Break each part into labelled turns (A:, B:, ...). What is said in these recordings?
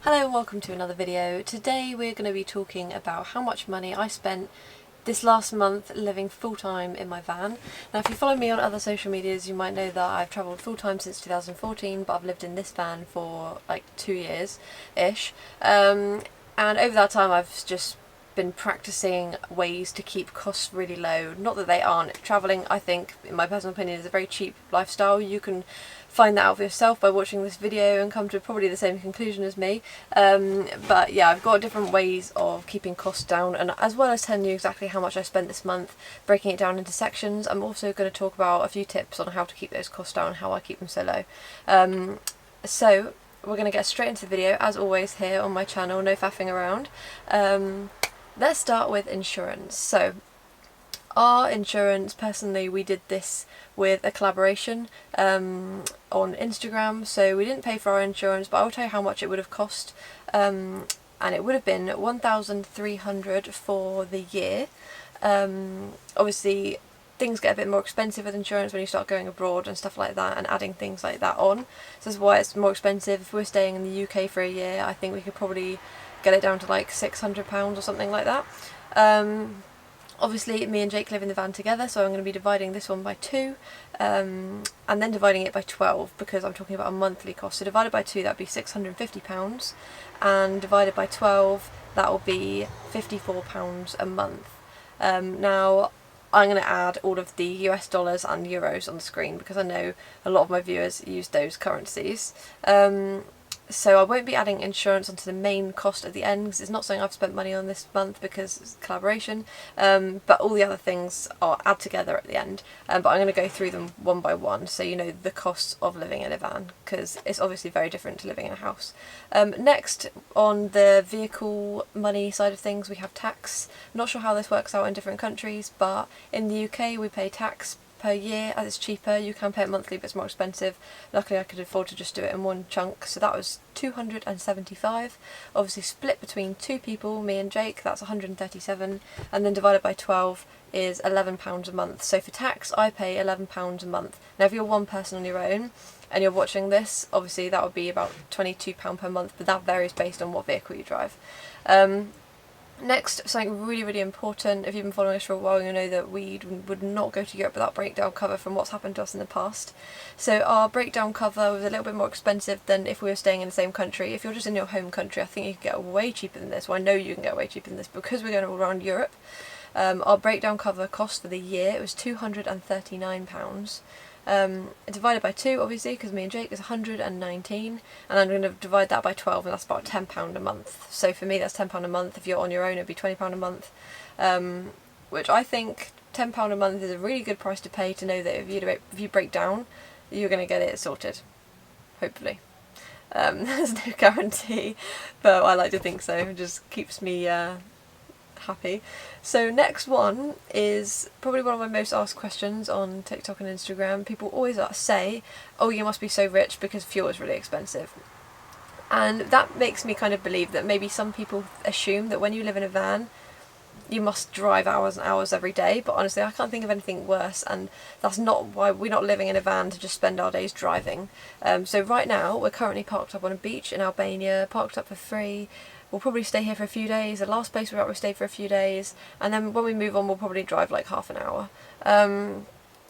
A: Hello and welcome to another video. Today we're going to be talking about how much money I spent this last month living full-time in my van. Now if you follow me on other social medias you might know that I've travelled full-time since 2014, but I've lived in this van for like 2 years-ish. And over that time I've just been practicing ways to keep costs really low. Not that they aren't. Travelling, I think, in my personal opinion, is a very cheap lifestyle. You can find that out for yourself by watching this video and come to probably the same conclusion as me. But yeah, I've got different ways of keeping costs down, and as well as telling you exactly how much I spent this month, breaking it down into sections, I'm also going to talk about a few tips on how to keep those costs down, how I keep them so low. So we're going to get straight into the video, as always here on my channel, no faffing around. Let's start with insurance. So our insurance, personally, we did this with a collaboration on Instagram, so we didn't pay for our insurance, but I'll tell you how much it would have cost, and it would have been $1,300 for the year. Obviously things get a bit more expensive with insurance when you start going abroad and stuff like that and adding things like that on, so that's why it's more expensive. If we're staying in the UK for a year, I think we could probably get it down to like £600 or something like that. Obviously me and Jake live in the van together, so I'm going to be dividing this one by 2, and then dividing it by 12 because I'm talking about a monthly cost. So divided by 2, that would be £650, and divided by 12, that will be £54 a month. Now I'm going to add all of the US dollars and euros on the screen because I know a lot of my viewers use those currencies. So I won't be adding insurance onto the main cost at the end because it's not something I've spent money on this month because it's a collaboration, but all the other things are add together at the end. But I'm going to go through them one by one so you know the costs of living in a van, because it's obviously very different to living in a house. Next, on the vehicle money side of things, we have tax. I'm not sure how this works out in different countries, but in the UK we pay tax per year as it's cheaper. You can pay it monthly but it's more expensive. Luckily I could afford to just do it in one chunk, so that was $275, obviously split between 2 people, me and Jake, that's $137, and then divided by 12 is £11 a month. So for tax I pay £11 a month. Now if you're one person on your own and you're watching this, obviously that would be about £22 per month, but that varies based on what vehicle you drive. Next, something really important, if you've been following us for a while you know that we would not go to Europe without breakdown cover from what's happened to us in the past. So our breakdown cover was a little bit more expensive than if we were staying in the same country. If you're just in your home country, I think you can get way cheaper than this. Well, I know you can get way cheaper than this because we're going all around Europe. Our breakdown cover cost for the year, it was £239. Divided by 2, obviously, because me and Jake is 119, and I'm going to divide that by 12, and that's about £10 a month. So for me that's £10 a month. If you're on your own it'd be £20 a month, which I think £10 a month is a really good price to pay to know that if you break down you're going to get it sorted, hopefully. There's no guarantee, but I like to think so. It just keeps me happy. So next one is probably one of my most asked questions on TikTok and Instagram. People always say, oh, you must be so rich because fuel is really expensive. And that makes me kind of believe that maybe some people assume that when you live in a van you must drive hours and hours every day, but honestly I can't think of anything worse, and that's not why we're not living in a van to just spend our days driving. So right now we're currently parked up on a beach in Albania, parked up for free. We'll probably stay here for a few days. The last place we were at we stayed for a few days, and then when we move on we'll probably drive like half an hour.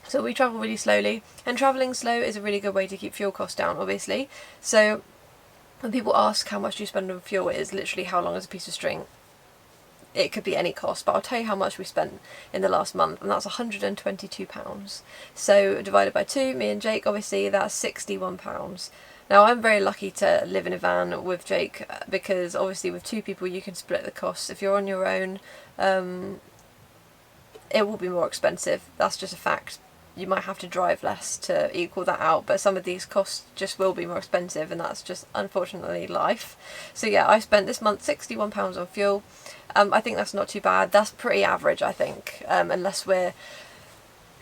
A: So we travel really slowly, and travelling slow is a really good way to keep fuel costs down, obviously. So when people ask how much do you spend on fuel, it is literally how long is a piece of string. It could be any cost, but I'll tell you how much we spent in the last month, and that's £122. So divided by 2, me and Jake, obviously that's £61. Now I'm very lucky to live in a van with Jake because obviously with 2 people you can split the costs. If you're on your own, it will be more expensive, that's just a fact. You might have to drive less to equal that out, but some of these costs just will be more expensive, and that's just unfortunately life. So yeah, I spent this month £61 on fuel. I think that's not too bad. That's pretty average, I think, unless we're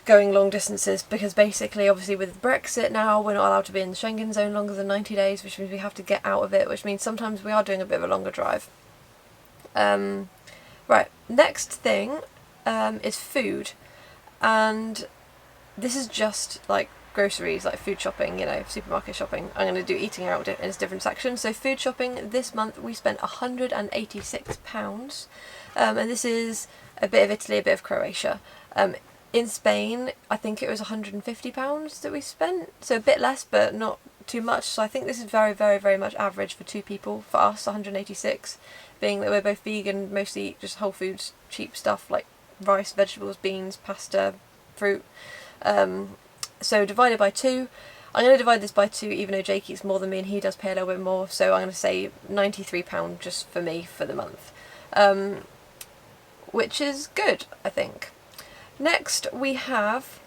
A: going long distances, because basically obviously with Brexit now we're not allowed to be in the Schengen zone longer than 90 days, which means we have to get out of it, which means sometimes we are doing a bit of a longer drive. Right, next thing is food, and this is just like groceries, like food shopping, you know, supermarket shopping, I'm going to do eating out in a different section. So food shopping this month we spent £186, and this is a bit of Italy, a bit of Croatia. In Spain I think it was £150 that we spent, so a bit less but not too much. So I think this is very, very, very much average for two people. For us, 186, being that we're both vegan, mostly eat just whole foods, cheap stuff like rice, vegetables, beans, pasta, fruit. So divided by 2, I'm going to divide this by 2 even though Jake eats more than me and he does pay a little bit more, so I'm going to say £93 just for me for the month, which is good, I think. Next we have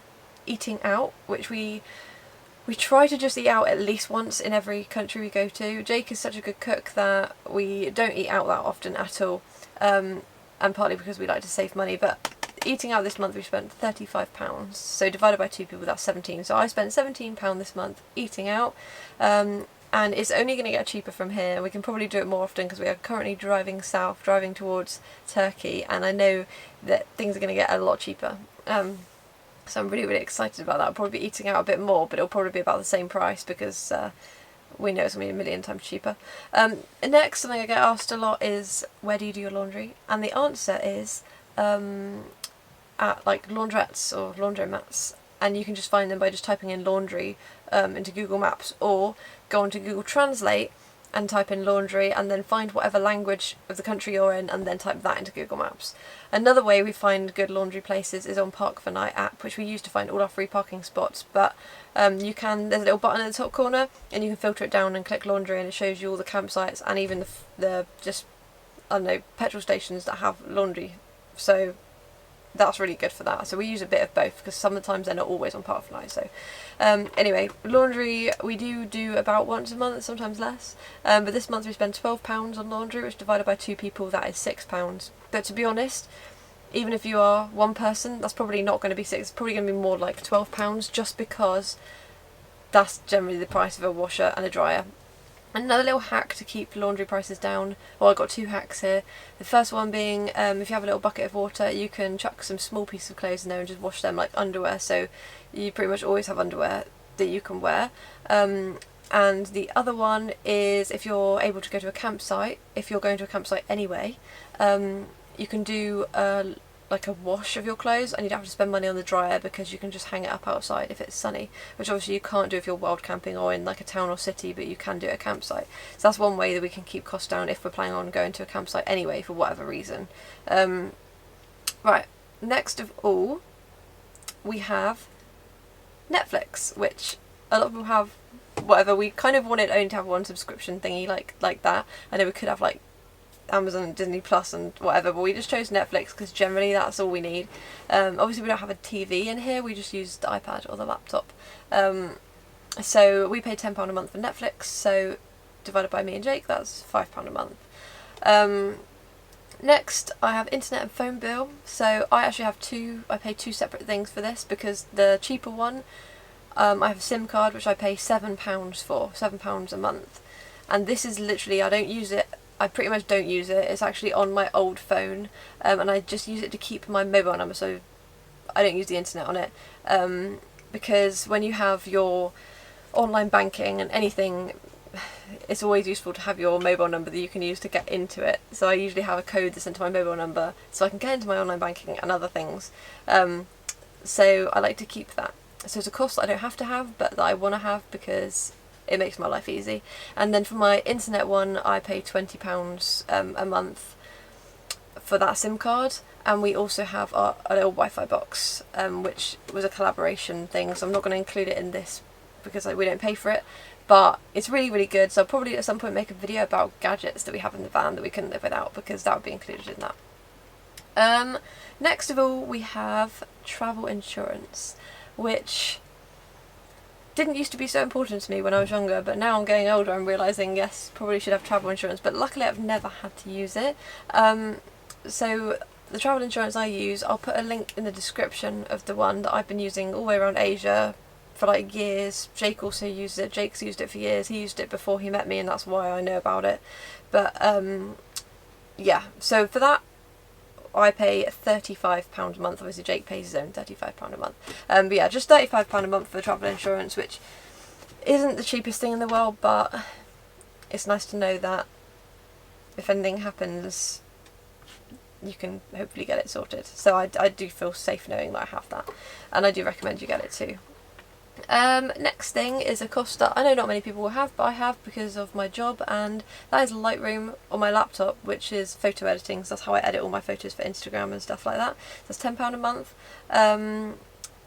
A: eating out, which we try to just eat out at least once in every country we go to. Jake is such a good cook that we don't eat out that often at all, and partly because we like to save money, but eating out this month we spent £35, so divided by 2 people that's 17, so I spent £17 this month eating out, and it's only going to get cheaper from here. We can probably do it more often because we are currently driving south, driving towards Turkey, and I know that things are going to get a lot cheaper, so I'm really, really excited about that. I'll probably be eating out a bit more, but it'll probably be about the same price because we know it's going to be a million times cheaper. Next, something I get asked a lot is, where do you do your laundry? And the answer is at like laundrettes or laundromats, and you can just find them by just typing in laundry into Google Maps, or go onto Google Translate and type in laundry and then find whatever language of the country you're in and then type that into Google Maps. Another way we find good laundry places is on Park for Night app, which we use to find all our free parking spots, but there's a little button in the top corner and you can filter it down and click laundry and it shows you all the campsites and even the just, I don't know, petrol stations that have laundry, so that's really good for that. So we use a bit of both because sometimes they're not always on Park for Night. So anyway, laundry we do about once a month, sometimes less, but this month we spent £12 on laundry, which divided by 2 people that is £6. But to be honest, even if you are one person, that's probably not going to be 6, it's probably going to be more like £12, just because that's generally the price of a washer and a dryer. Another little hack to keep laundry prices down, well, I've got 2 hacks here. The first one being, if you have a little bucket of water, you can chuck some small pieces of clothes in there and just wash them like underwear, so you pretty much always have underwear that you can wear. And the other one is, if you're able to go to a campsite, if you're going to a campsite anyway, you can do like a wash of your clothes, and you don't have to spend money on the dryer because you can just hang it up outside if it's sunny, which obviously you can't do if you're wild camping or in like a town or city, but you can do at a campsite. So that's one way that we can keep costs down if we're planning on going to a campsite anyway for whatever reason. Right, next of all we have Netflix, which a lot of people have. Whatever, we kind of wanted only to have one subscription thingy like that. I know we could have like Amazon, Disney Plus and whatever, but we just chose Netflix because generally that's all we need. Obviously we don't have a TV in here, we just use the iPad or the laptop. So we pay £10 a month for Netflix, so divided by me and Jake, that's £5 a month. Next I have internet and phone bill, so I actually have I pay 2 separate things for this, because the cheaper one, I have a SIM card which I pay £7 for, £7 a month, and this is literally, I don't use it, I pretty much don't use it, it's actually on my old phone, and I just use it to keep my mobile number, so I don't use the internet on it, because when you have your online banking and anything, it's always useful to have your mobile number that you can use to get into it, so I usually have a code that's sent to my mobile number so I can get into my online banking and other things, so I like to keep that. So it's a cost that I don't have to have, but that I want to have because it makes my life easy. And then for my internet one, I pay £20 a month for that SIM card, and we also have a little Wi-Fi box, which was a collaboration thing, so I'm not going to include it in this because we don't pay for it, but it's really, really good, so I'll probably at some point make a video about gadgets that we have in the van that we couldn't live without, because that would be included in that. Next of all, we have travel insurance, which didn't used to be so important to me when I was younger, but now I'm getting older and realising, yes, probably should have travel insurance, but luckily I've never had to use it. So the travel insurance I use, I'll put a link in the description of the one that I've been using all the way around Asia for like years. Jake also used it, Jake's used it for years, he used it before he met me and that's why I know about it. But yeah, so for that, I pay £35 a month. Obviously Jake pays his own £35 a month. But yeah, just £35 a month for travel insurance, which isn't the cheapest thing in the world, but it's nice to know that if anything happens, you can hopefully get it sorted. So I do feel safe knowing that I have that, and I do recommend you get it too. Next thing is a cost that I know not many people will have, but I have because of my job, and that is Lightroom on my laptop, which is photo editing. So that's how I edit all my photos for Instagram and stuff like that. That's £10 a month.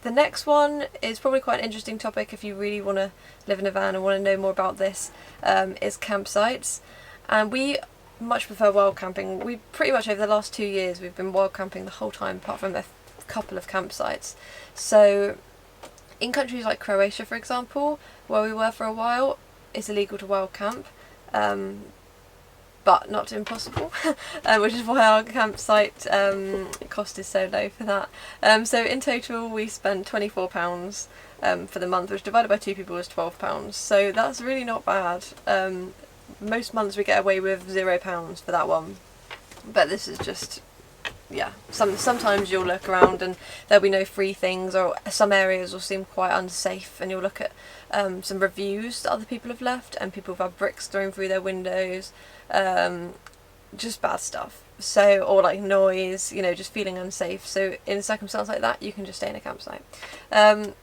A: The next one is probably quite an interesting topic if you really want to live in a van and want to know more about this, is campsites. And we much prefer wild camping. We pretty much over the last 2 years we've been wild camping the whole time, apart from a couple of campsites. So in countries like Croatia, for example, where we were for a while, it's illegal to wild camp, but not impossible, which is why our campsite cost is so low for that. So in total we spent £24 for the month, which divided by 2 people was £12. So that's really not bad. Most months we get away with £0 for that one, but this is just, yeah, sometimes you'll look around and there'll be no free things, or some areas will seem quite unsafe, and you'll look at some reviews that other people have left, and people have had bricks thrown through their windows, just bad stuff. So, or like noise, you know, just feeling unsafe. So in a circumstance like that, you can just stay in a campsite. The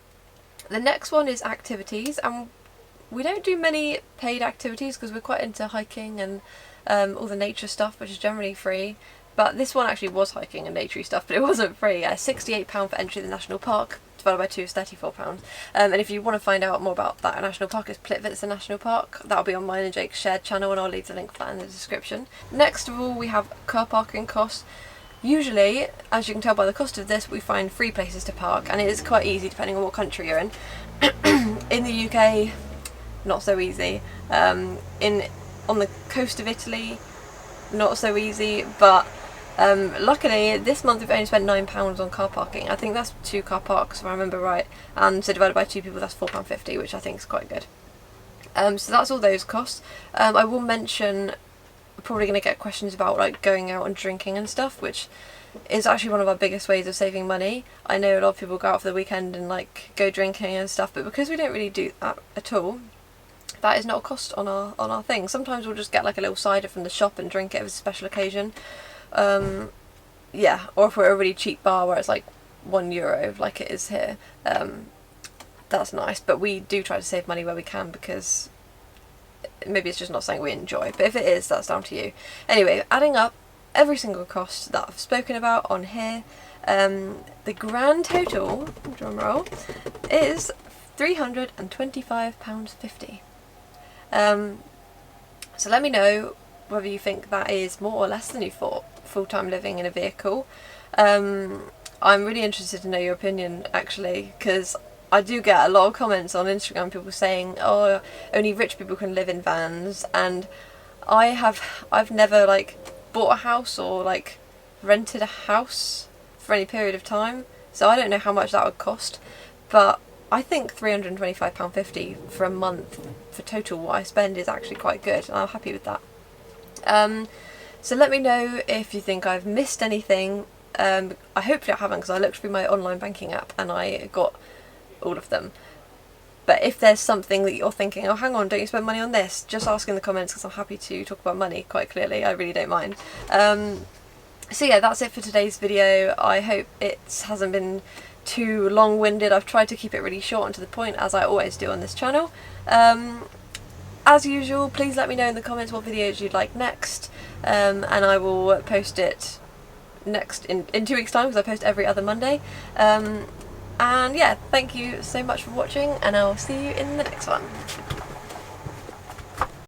A: next one is activities, and we don't do many paid activities because we're quite into hiking and all the nature stuff, which is generally free. But this one actually was hiking and naturey stuff, but it wasn't free. £68 for entry to the national park, divided by 2 is £34. And if you want to find out more about that national park, it's Plitvitz National Park. That'll be on mine and Jake's shared channel, and I'll leave the link for that in the description. Next of all, we have car parking costs. Usually, as you can tell by the cost of this, we find free places to park, and it is quite easy depending on what country you're in. In the UK, not so easy. On the coast of Italy, not so easy, but luckily this month we've only spent £9 on car parking. I think that's 2 car parks if I remember right, and so divided by 2 people that's £4.50, which I think is quite good. So that's all those costs. I will mention, probably going to get questions about like going out and drinking and stuff, which is actually one of our biggest ways of saving money. I know a lot of people go out for the weekend and like go drinking and stuff, but because we don't really do that at all, that is not a cost on our thing. Sometimes we'll just get like a little cider from the shop and drink it as a special occasion. Yeah, or if we're a really cheap bar where it's like €1 like it is here, that's nice. But we do try to save money where we can, because maybe it's just not something we enjoy, but if it is, that's down to you. Anyway, adding up every single cost that I've spoken about on here, the grand total, drum roll, is £325.50. So let me know whether you think that is more or less than you thought, full-time living in a vehicle. I'm really interested to know your opinion, actually, because I do get a lot of comments on Instagram, people saying, oh, only rich people can live in vans, and I've never like bought a house or like rented a house for any period of time, so I don't know how much that would cost, but I think £325.50 for a month for total what I spend is actually quite good, and I'm happy with that. So let me know if you think I've missed anything. Hopefully I haven't, because I looked through my online banking app and I got all of them. But if there's something that you're thinking, oh hang on, don't you spend money on this, just ask in the comments, because I'm happy to talk about money quite clearly. I really don't mind. So yeah, that's it for today's video. I hope it hasn't been too long-winded. I've tried to keep it really short and to the point, as I always do on this channel. As usual, please let me know in the comments what videos you'd like next, and I will post it next in 2 weeks time, because I post every other Monday. And yeah, thank you so much for watching, and I'll see you in the next one.